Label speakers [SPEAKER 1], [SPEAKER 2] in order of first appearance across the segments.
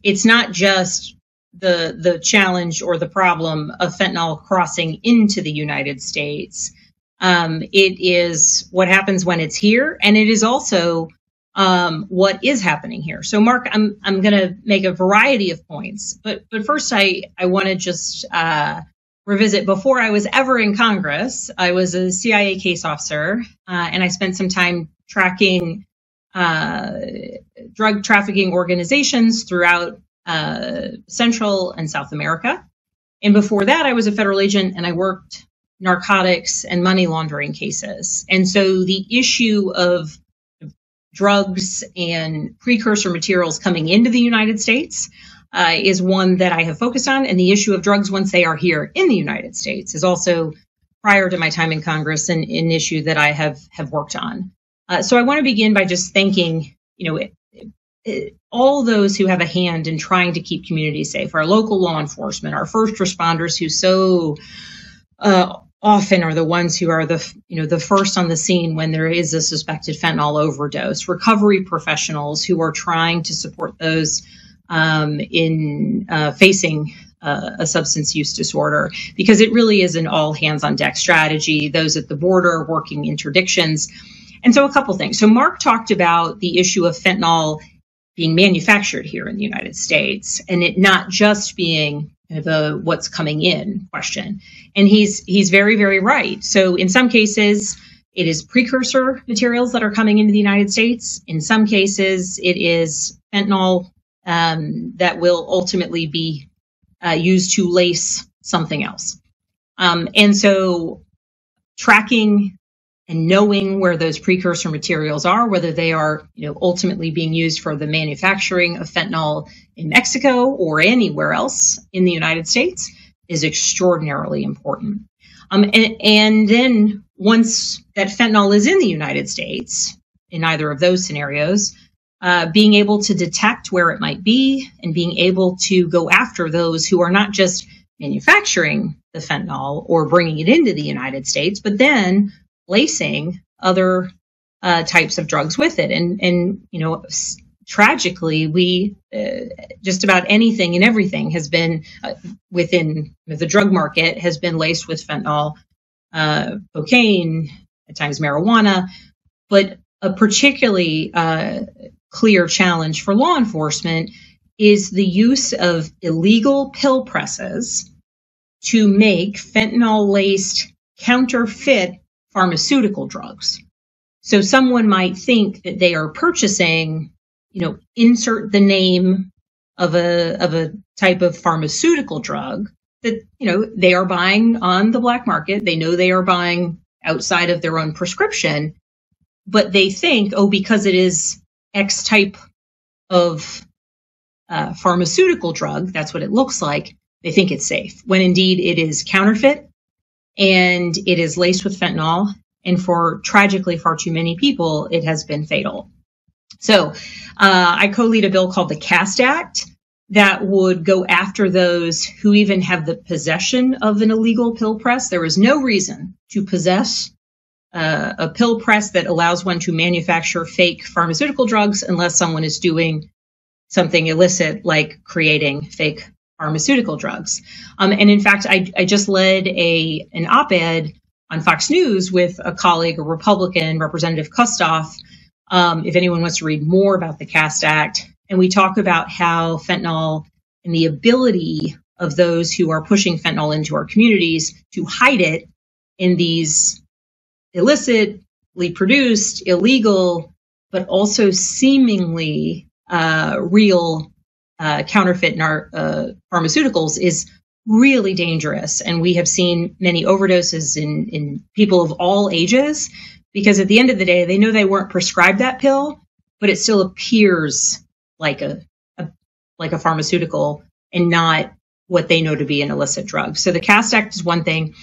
[SPEAKER 1] it's not just the challenge or the problem of fentanyl crossing into the United States. It is what happens when it's here, and it is also what is happening here. So, Mark, I'm going to make a variety of points, but first, I want to just revisit. Before I was ever in Congress, I was a CIA case officer, and I spent some time tracking drug trafficking organizations throughout Central and South America. And before that, I was a federal agent, and I worked narcotics and money laundering cases. And so the issue of drugs and precursor materials coming into the United States is one that I have focused on. And the issue of drugs once they are here in the United States is also, prior to my time in Congress, an issue that I have worked on. So I want to begin by just thanking, all those who have a hand in trying to keep communities safe, our local law enforcement, our first responders who so often are the ones who are the first on the scene when there is a suspected fentanyl overdose, recovery professionals who are trying to support those in facing a substance use disorder, because it really is an all hands on deck strategy, those at the border working interdictions. And so a couple things. So Mark talked about the issue of fentanyl being manufactured here in the United States, and it not just being the what's coming in question. And he's very, very right. So in some cases, it is precursor materials that are coming into the United States. In some cases, it is fentanyl that will ultimately be used to lace something else. And so tracking and knowing where those precursor materials are, whether they are ultimately being used for the manufacturing of fentanyl in Mexico or anywhere else in the United States, is extraordinarily important. And then once that fentanyl is in the United States, in either of those scenarios, being able to detect where it might be and being able to go after those who are not just manufacturing the fentanyl or bringing it into the United States, but then lacing other types of drugs with it. And tragically, we just about anything and everything has been within the drug market has been laced with fentanyl, cocaine, at times marijuana. But a particularly clear challenge for law enforcement is the use of illegal pill presses to make fentanyl-laced counterfeit pharmaceutical drugs. So someone might think that they are purchasing, insert the name of a type of pharmaceutical drug that, they are buying on the black market. They know they are buying outside of their own prescription, but they think, because it is X type of pharmaceutical drug, that's what it looks like. They think it's safe, when indeed it is counterfeit. And it is laced with fentanyl. And for tragically far too many people, it has been fatal. So I co-lead a bill called the CAST Act that would go after those who even have the possession of an illegal pill press. There is no reason to possess a pill press that allows one to manufacture fake pharmaceutical drugs unless someone is doing something illicit like creating fake pharmaceutical drugs. And in fact, I just led an op-ed on Fox News with a colleague, a Republican, Representative Kustoff, if anyone wants to read more about the CAST Act. And we talk about how fentanyl and the ability of those who are pushing fentanyl into our communities to hide it in these illicitly produced, illegal, but also seemingly real counterfeit pharmaceuticals is really dangerous. And we have seen many overdoses in people of all ages, because at the end of the day, they know they weren't prescribed that pill, but it still appears like a pharmaceutical and not what they know to be an illicit drug. So the CAST Act is one thing.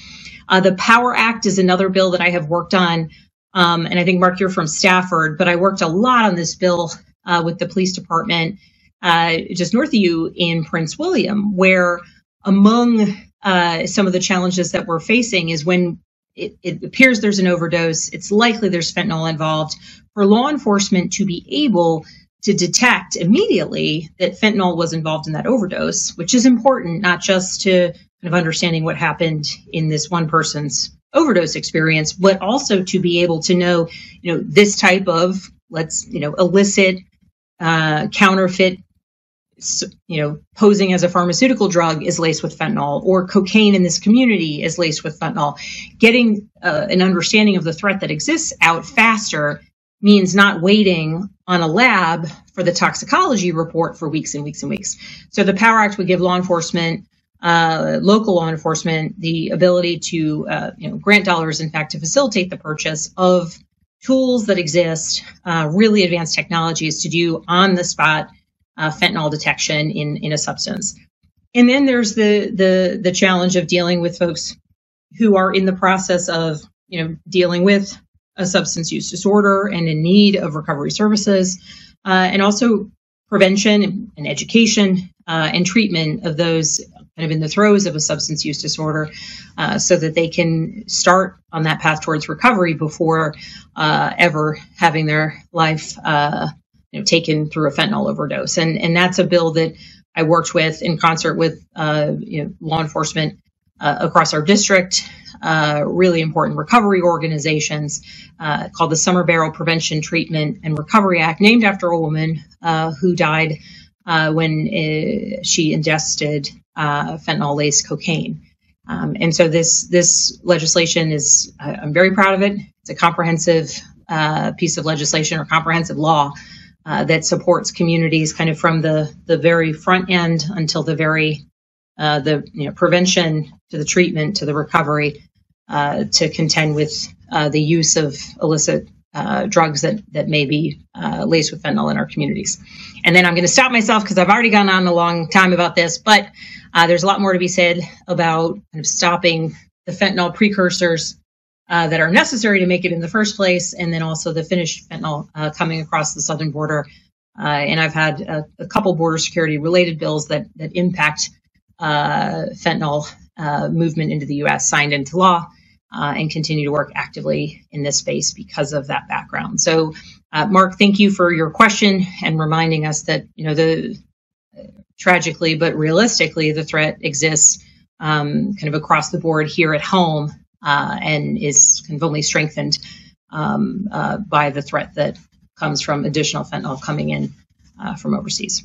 [SPEAKER 1] The POWER Act is another bill that I have worked on. And I think, Mark, you're from Stafford, but I worked a lot on this bill with the police department just north of you in Prince William, where among some of the challenges that we're facing is when it appears there's an overdose, it's likely there's fentanyl involved, for law enforcement to be able to detect immediately that fentanyl was involved in that overdose, which is important, not just to kind of understanding what happened in this one person's overdose experience, but also to be able to know, this type of, illicit, counterfeit, posing as a pharmaceutical drug is laced with fentanyl, or cocaine in this community is laced with fentanyl. Getting an understanding of the threat that exists out faster means not waiting on a lab for the toxicology report for weeks and weeks and weeks. So the POWER Act would give law enforcement, local law enforcement, the ability to grant dollars, in fact, to facilitate the purchase of tools that exist, really advanced technologies to do on-the-spot fentanyl detection in a substance. And then there's the challenge of dealing with folks who are in the process of dealing with a substance use disorder and in need of recovery services, and also prevention and education and treatment of those kind of in the throes of a substance use disorder, so that they can start on that path towards recovery before ever having their life taken through a fentanyl overdose. And that's a bill that I worked with in concert with law enforcement across our district, really important recovery organizations, called the Summer Barrel Prevention, Treatment, and Recovery Act, named after a woman who died when she ingested fentanyl-laced cocaine. And so this legislation is, I'm very proud of it. It's a comprehensive piece of legislation, or comprehensive law, that supports communities kind of from the very front end until the very prevention to the treatment to the recovery, to contend with the use of illicit drugs that may be laced with fentanyl in our communities. And then I'm going to stop myself because I've already gone on a long time about this, but there's a lot more to be said about kind of stopping the fentanyl precursors that are necessary to make it in the first place, and then also the finished fentanyl coming across the southern border. And I've had a couple border security related bills that impact fentanyl movement into the U.S. signed into law, and continue to work actively in this space because of that background. So, Mark, thank you for your question and reminding us that tragically but realistically the threat exists kind of across the board here at home, and is kind of only strengthened by the threat that comes from additional fentanyl coming in from overseas.